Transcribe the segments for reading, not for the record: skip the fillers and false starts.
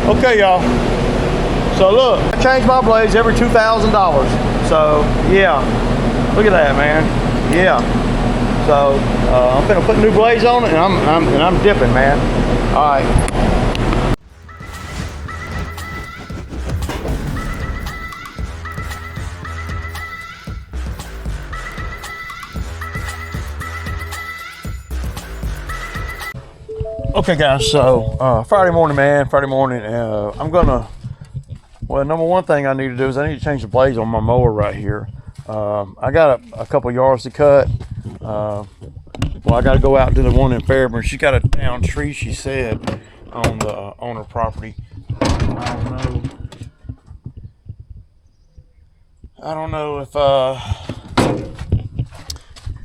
Okay, y'all. So look, I change my blades every $2,000. So yeah, look at that, man. Yeah. So I'm gonna put new blades on it, and I'm dipping, man. All right. Okay, guys. So Friday morning, man. Friday morning. I'm gonna. Well, number one thing I need to do is I need to change the blades on my mower right here. I got a couple yards to cut. Well, I got to go out to the one in Fairburn. She got a down tree, she said, on her property. I don't know if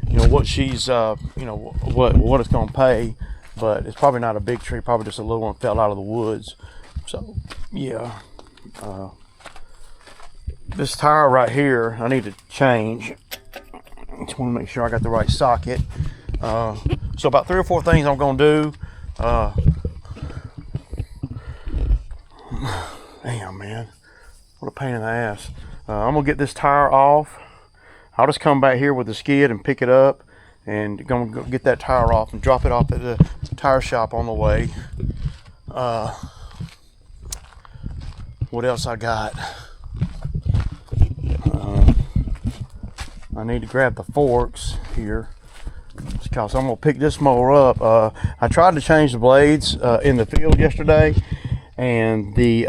you know what she's you know what it's gonna pay, but it's probably not a big tree. Probably just a little one fell out of the woods. So yeah. This tire right here I need to change. Just want to make sure I got the right socket. So about 3 or 4 things I'm gonna do. Damn, man, what a pain in the ass. I'm gonna get this tire off. I'll just come back here with the skid and pick it up, and gonna go get that tire off and drop it off at the tire shop on the way. What else I got? I need to grab the forks here because I'm gonna pick this mower up. I tried to change the blades in the field yesterday, and the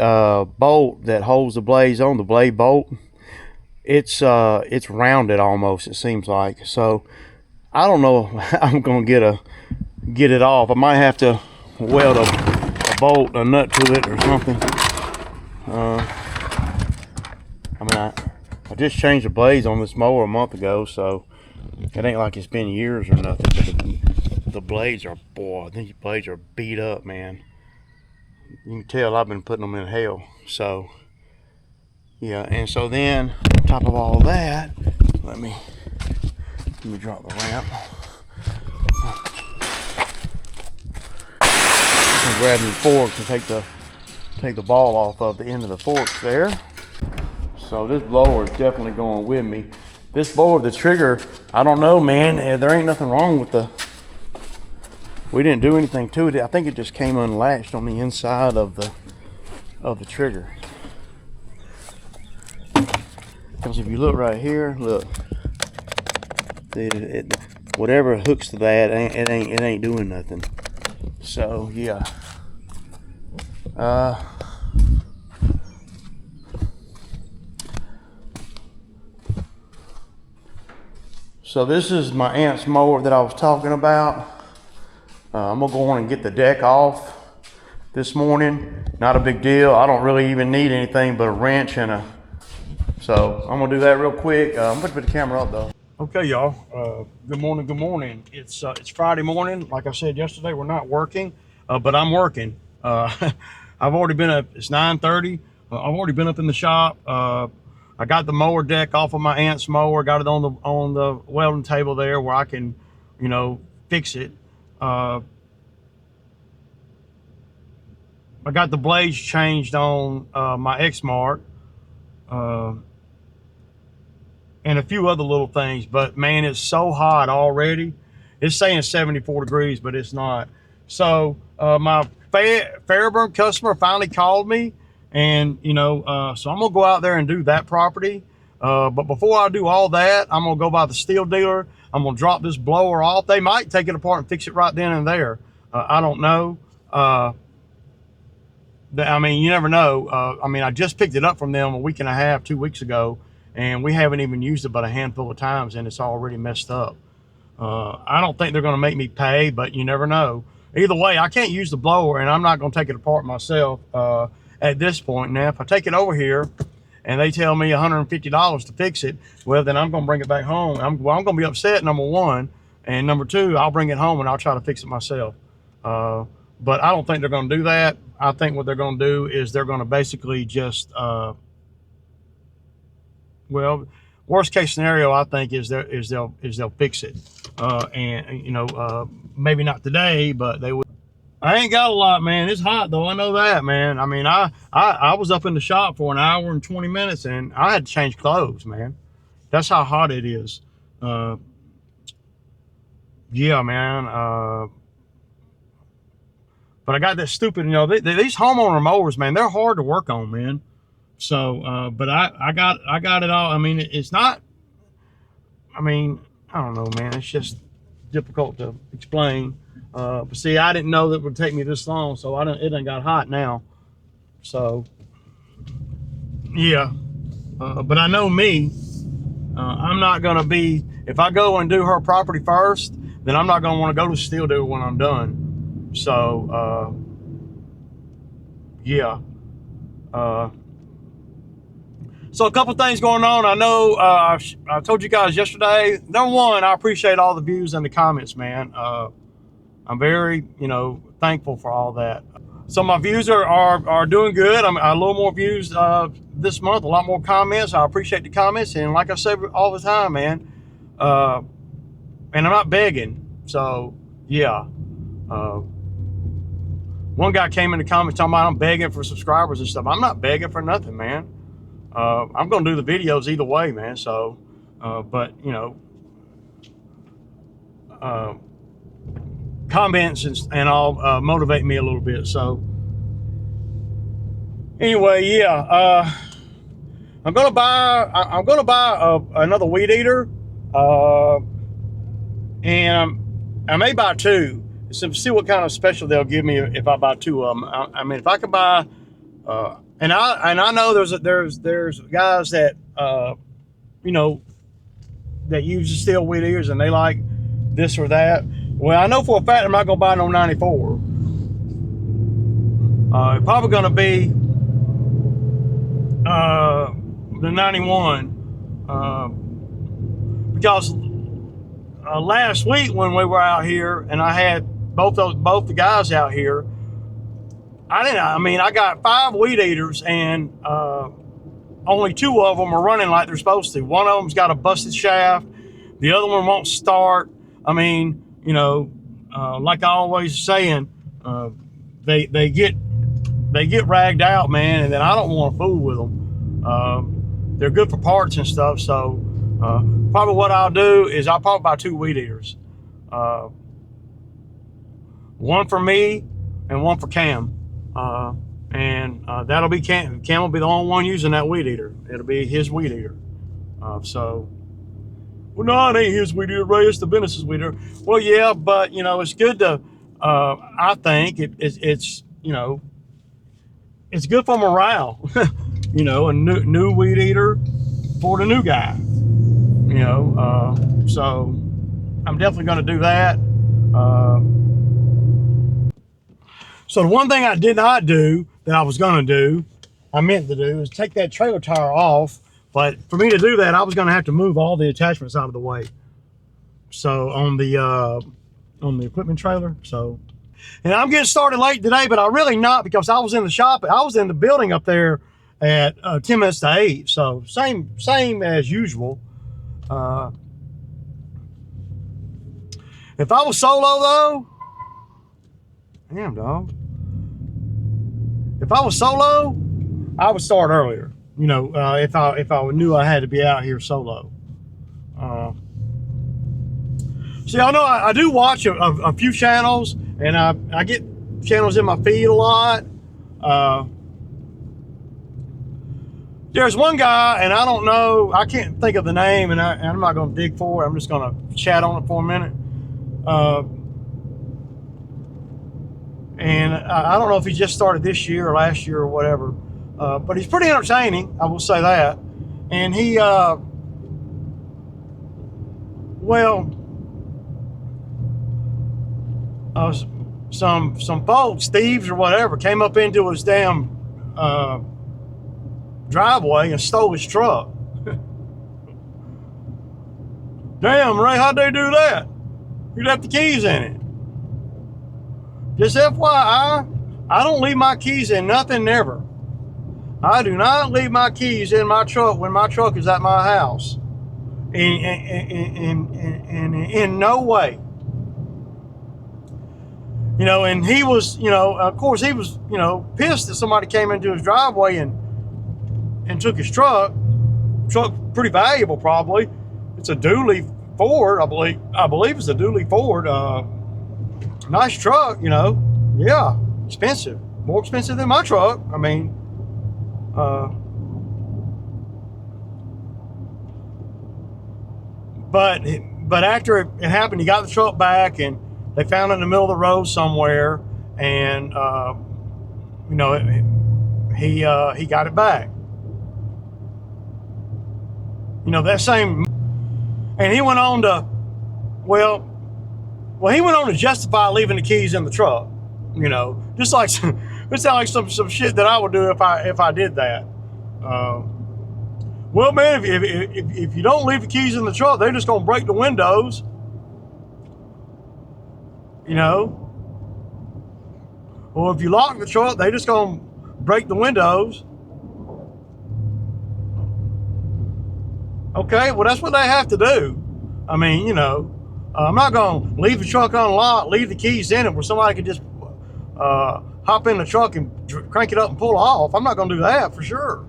bolt that holds the blades on, the blade bolt, it's rounded almost, it seems like. So I don't know how I'm gonna get it off. I might have to weld a bolt, a nut to it or something. I mean, I just changed the blades on this mower a month ago, so it ain't like it's been years or nothing. But the blades are, boy, these blades are beat up, man. You can tell I've been putting them in hell. So yeah, and so then on top of all that, let me drop the ramp. I'm grabbing the forks to take the ball off of the end of the forks there. So this blower is definitely going with me. This blower, the trigger, I don't know, man. There ain't nothing wrong with we didn't do anything to it. I think it just came unlatched on the inside of the trigger. Because if you look right here, look, whatever hooks to that, it ain't doing nothing. So yeah. So this is my aunt's mower that I was talking about. I'm gonna go on and get the deck off this morning. Not a big deal. I don't really even need anything but a wrench and so I'm gonna do that real quick. I'm gonna put the camera up though. Okay, y'all. Good morning. Good morning. It's Friday morning. Like I said yesterday, we're not working, but I'm working. I've already been up. It's 9:30. I've already been up in the shop. I got the mower deck off of my aunt's mower. Got it on the welding table there where I can, you know, fix it. I got the blades changed on my X-Mark, and a few other little things. But man, it's so hot already. It's saying 74 degrees, but it's not. So my Fairburn customer finally called me. And, you know, so I'm going to go out there and do that property. But before I do all that, I'm going to go by the steel dealer. I'm going to drop this blower off. They might take it apart and fix it right then and there. I don't know. I mean, you never know. I mean, I just picked it up from them a week and a half, 2 weeks ago, and we haven't even used it but a handful of times, and it's already messed up. I don't think they're going to make me pay, but you never know. Either way, I can't use the blower, and I'm not going to take it apart myself. At this point. Now, if I take it over here and they tell me $150 to fix it, well, then I'm going to bring it back home. I'm going to be upset, number one. And number two, I'll bring it home and I'll try to fix it myself. But I don't think they're going to do that. I think what they're going to do is they're going to basically just, well, worst case scenario, I think, is they'll fix it. And, you know, maybe not today, but they would. I ain't got a lot, man. It's hot though. I know that, man. I mean, I was up in the shop for an hour and 20 minutes, and I had to change clothes, man. That's how hot it is. Yeah, man. But I got that stupid, you know, these homeowner mowers, man, they're hard to work on, man. So, but I got it all. I mean, it's not. I mean, I don't know, man. It's just difficult to explain. But see, I didn't know that it would take me this long, so it done got hot now. So, yeah. But I know me. I'm not gonna be, if I go and do her property first, then I'm not gonna want to go to Steel Do when I'm done. So, yeah. So a couple things going on. I know I told you guys yesterday. Number one, I appreciate all the views and the comments, man. I'm very, you know, thankful for all that. So my views are doing good. I'm a little more views this month, a lot more comments. I appreciate the comments, and like I say all the time, man. And I'm not begging. So yeah. One guy came in the comments talking about I'm begging for subscribers and stuff. I'm not begging for nothing, man. I'm gonna do the videos either way, man. So, but you know, comments and all motivate me a little bit. So, anyway, yeah, I'm gonna buy another weed eater, and I may buy two. So see what kind of special they'll give me if I buy two of them. I mean, if I could buy. And I know there's guys that you know, that use the steel weed eaters and they like this or that. Well, I know for a fact I'm not gonna buy no 94. Probably gonna be the 91 because last week when we were out here and I had both the guys out here. I mean, I got 5 weed eaters and only 2 of them are running like they're supposed to. One of them's got a busted shaft. The other one won't start. I mean, you know, like I always saying, they get ragged out, man, and then I don't want to fool with them. They're good for parts and stuff. So probably what I'll do is I'll probably buy 2 weed eaters. One for me and one for Cam. That'll be Cam. Cam will be the only one using that weed eater. It'll be his weed eater. So, well, no, it ain't his weed eater, Ray. It's the Venice's weed eater. Well, yeah, but you know, it's good to. I think it's you know, it's good for morale. You know, a new weed eater for the new guy. You know, so I'm definitely going to do that. So the one thing I did not do that I was going to do, I meant to do, is take that trailer tire off. But for me to do that, I was going to have to move all the attachments out of the way. So on the equipment trailer. So, and I'm getting started late today, but I'm really not because I was in the shop. I was in the building up there at 10 minutes to 8. So same as usual. If I was solo though, damn dog. If I was solo, I would start earlier. You know, if I knew I had to be out here solo. See, I know I do watch a few channels, and I get channels in my feed a lot. There's one guy, and I don't know, I can't think of the name, and I'm not going to dig for it. I'm just going to chat on it for a minute. And I don't know if he just started this year or last year or whatever, but he's pretty entertaining, I will say that. And he, some folks, thieves or whatever, came up into his damn driveway and stole his truck. Damn, Ray, how'd they do that? You left the keys in it. Just FYI, I don't leave my keys in nothing, never. I do not leave my keys in my truck when my truck is at my house. In no way. You know, and he was, you know, of course he was, you know, pissed that somebody came into his driveway and took his truck. Truck pretty valuable, probably. It's a dually Ford, I believe it's a dually Ford. Nice truck, you know. Yeah, expensive, more expensive than my truck. I mean, but after it happened, he got the truck back, and they found it in the middle of the road somewhere, and you know, he got it back. You know, that same, and he went on to, well, he went on to justify leaving the keys in the truck. You know, just like it sounds like some shit that I would do if I did that. Well, man, if you don't leave the keys in the truck, they're just gonna break the windows. You know, or if you lock the truck, they just gonna break the windows. Okay, well, that's what they have to do. I mean, you know, I'm not gonna leave the truck unlocked, leave the keys in it where somebody can just hop in the truck and crank it up and pull off. I'm not gonna do that for sure.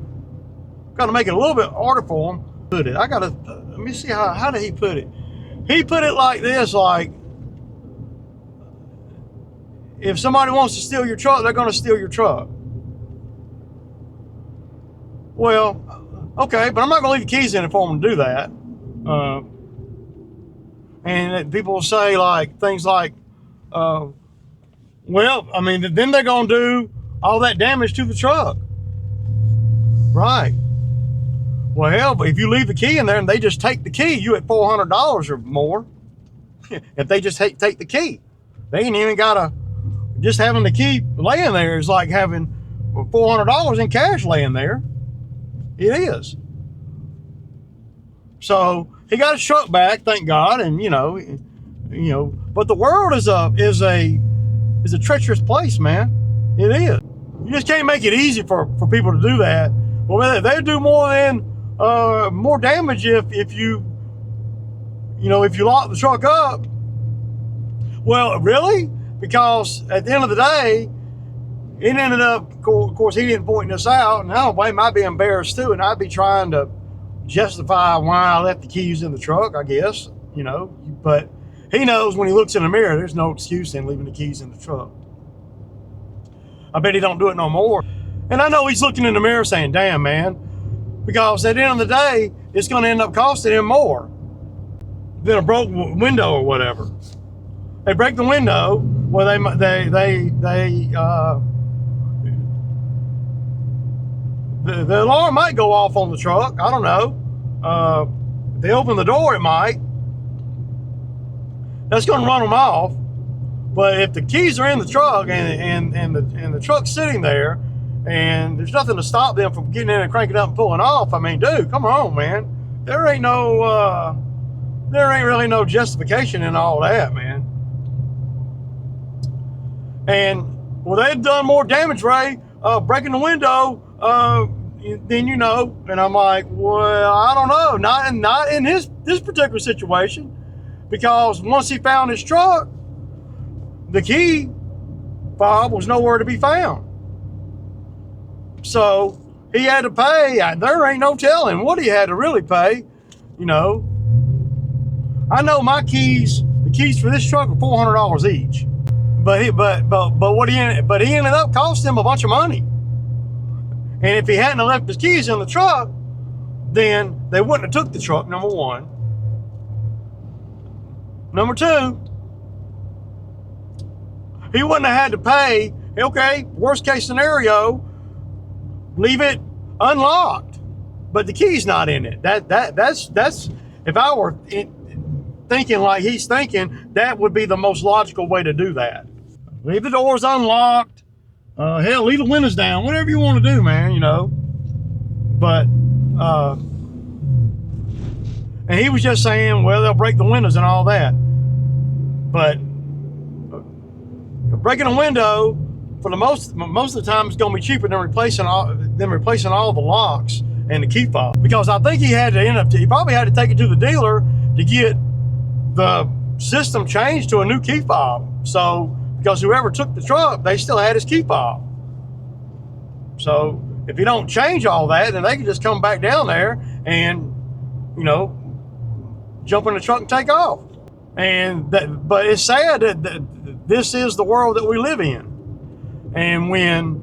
Got to make it a little bit harder for them. Put it. I gotta let me see how did he put it. He put it like this: like, if somebody wants to steal your truck, they're gonna steal your truck. Well, okay, but I'm not gonna leave the keys in it for them to do that. And people will say like things like, well, I mean, then they're gonna do all that damage to the truck, right? Well, hell, but if you leave the key in there and they just take the key, you at $400 or more. If they just take the key, they ain't even gotta. Just having the key laying there is like having $400 in cash laying there. It is. So he got his truck back, thank God, and you know. But the world is a treacherous place, man. It is. You just can't make it easy for people to do that. Well, they do more damage if you lock the truck up. Well, really? Because at the end of the day, it ended up, of course, he didn't point this out, and I don't blame him. I'd be embarrassed too, and I'd be trying to justify why I left the keys in the truck, I guess, you know. But he knows when he looks in the mirror, there's no excuse in leaving the keys in the truck. I bet he don't do it no more. And I know he's looking in the mirror saying, damn, man, because at the end of the day, it's going to end up costing him more than a broke window or whatever. They break the window, well, the alarm might go off on the truck. I don't know. If they open the door, it might. That's going to run them off. But if the keys are in the truck and the truck's sitting there, and there's nothing to stop them from getting in and cranking up and pulling off, I mean, dude, come on, man. There ain't really no justification in all that, man. And well, they've done more damage, Ray, breaking the window than you know. And I'm like, well, I don't know, not in this particular situation, because once he found his truck, the key fob was nowhere to be found. So he had to pay. There ain't no telling what he had to really pay, you know. I know my keys, the keys for this truck are $400 each. But he ended up costing him a bunch of money. And if he hadn't left his keys in the truck, then they wouldn't have took the truck, number one. Number two, he wouldn't have had to pay. Okay, worst case scenario, leave it unlocked, but the key's not in it. That's if I were thinking like he's thinking, that would be the most logical way to do that. Leave the doors unlocked. Hell, leave the windows down. Whatever you want to do, man, you know. But and he was just saying, well, they'll break the windows and all that. But breaking a window, for the most of the time, it's going to be cheaper than replacing all the locks and the key fob. Because I think he probably had to take it to the dealer to get the system changed to a new key fob. So because whoever took the truck, they still had his key fob. So if you don't change all that, then they can just come back down there and, you know, jump in the truck and take off. And that, but it's sad that this is the world that we live in. And when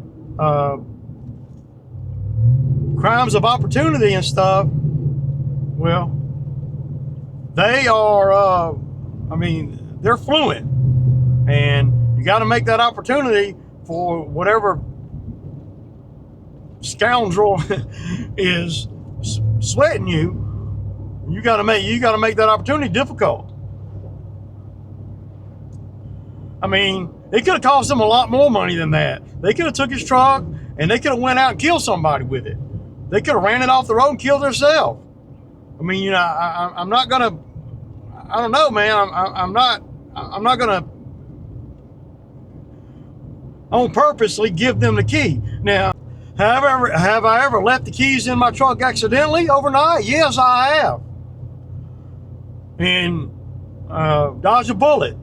crimes of opportunity and stuff, well, they are, I mean, they're fluent. And you got to make that opportunity for whatever scoundrel is sweating you. You got to make that opportunity difficult. I mean, it could have cost them a lot more money than that. They could have took his truck and they could have went out and killed somebody with it. They could have ran it off the road and killed themselves. I mean, you know, I'm not gonna. I don't know, man. I'm not gonna on purposely give them the key. Now, have I ever left the keys in my truck accidentally overnight? Yes, I have. And dodged a bullet.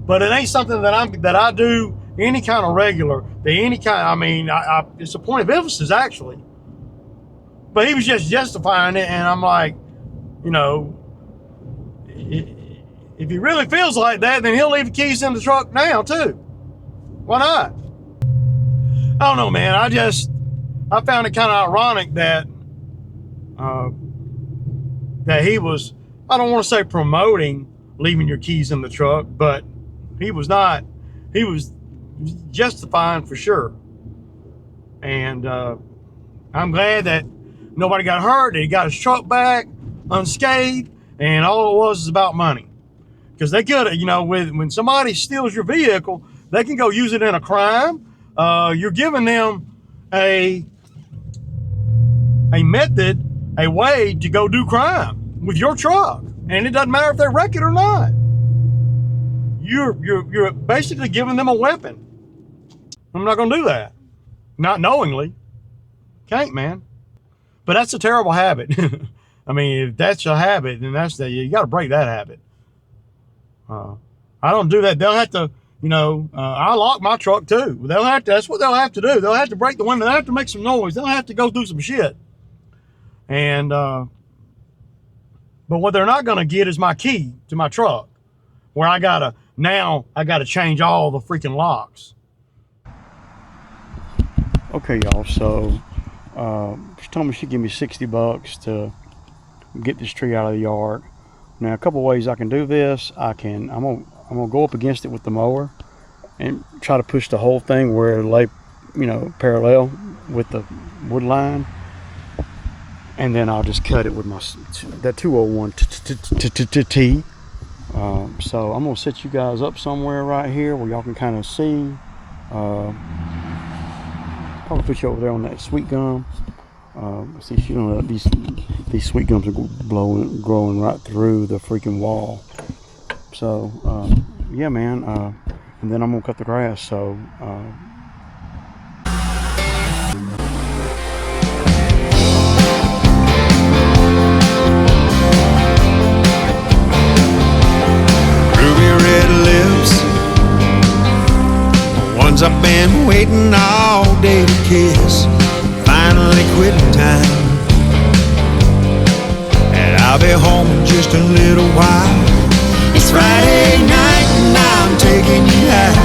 But it ain't something that I do any kind of regular. I mean, it's a point of emphasis actually. But he was just justifying it, and I'm like, you know, if he really feels like that, then he'll leave the keys in the truck now too. Why not? I don't know, man. I found it kind of ironic that that he was, I don't want to say promoting leaving your keys in the truck, but he was justifying for sure. And I'm glad that nobody got hurt, that he got his truck back unscathed, and all it was is about money. Because they could, you know, when somebody steals your vehicle, they can go use it in a crime. You're giving them a method, a way to go do crime with your truck. And it doesn't matter if they wreck it or not. You're basically giving them a weapon. I'm not gonna do that. Not knowingly. Can't, man. But that's a terrible habit. I mean, if that's a habit, then you gotta break that habit. I don't do that. They'll have to, you know, I lock my truck too. That's what they'll have to do. They'll have to break the window. They'll have to make some noise. They'll have to go do some shit. And, but what they're not gonna get is my key to my truck, where I gotta change all the freaking locks. Okay, y'all, so she told me she'd give me $60 to get this tree out of the yard. Now, a couple ways I can do this. I'm gonna go up against it with the mower and try to push the whole thing where it lay, you know, parallel with the wood line, and then I'll just cut it with that 201 T. So I'm gonna set you guys up somewhere right here where y'all can kind of see. Probably put you over there on that sweet gum. See, you know, these sweet gums are growing right through the freaking wall. So yeah, man. And then I'm gonna cut the grass. So. I've been waiting all day to kiss, finally quitting time, and I'll be home in just a little while. It's Friday night and I'm taking you out.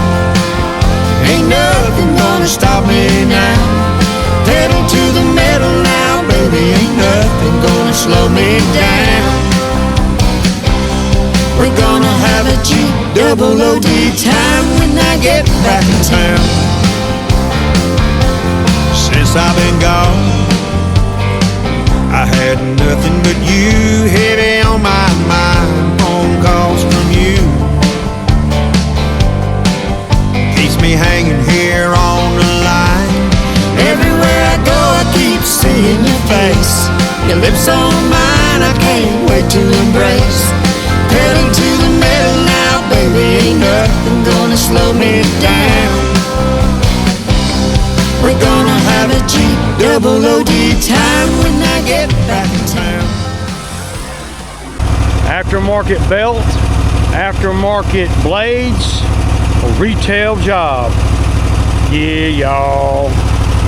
Ain't nothing gonna stop me now. Pedal to the metal now, baby, ain't nothing gonna slow me down. We're gonna have a G-double-O-D time when I get back in town. Since I've been gone, I had nothing but you heavy on my mind. Phone calls from you keeps me hanging here on the line. Everywhere I go, I keep seeing your face. Your lips on mine, I can't wait to embrace. Pedal to the metal now, baby, ain't nothing gonna slow me down. We're gonna have a G-double-O-D time when I get back in town. Aftermarket belt, aftermarket blades, a retail job. Yeah, y'all.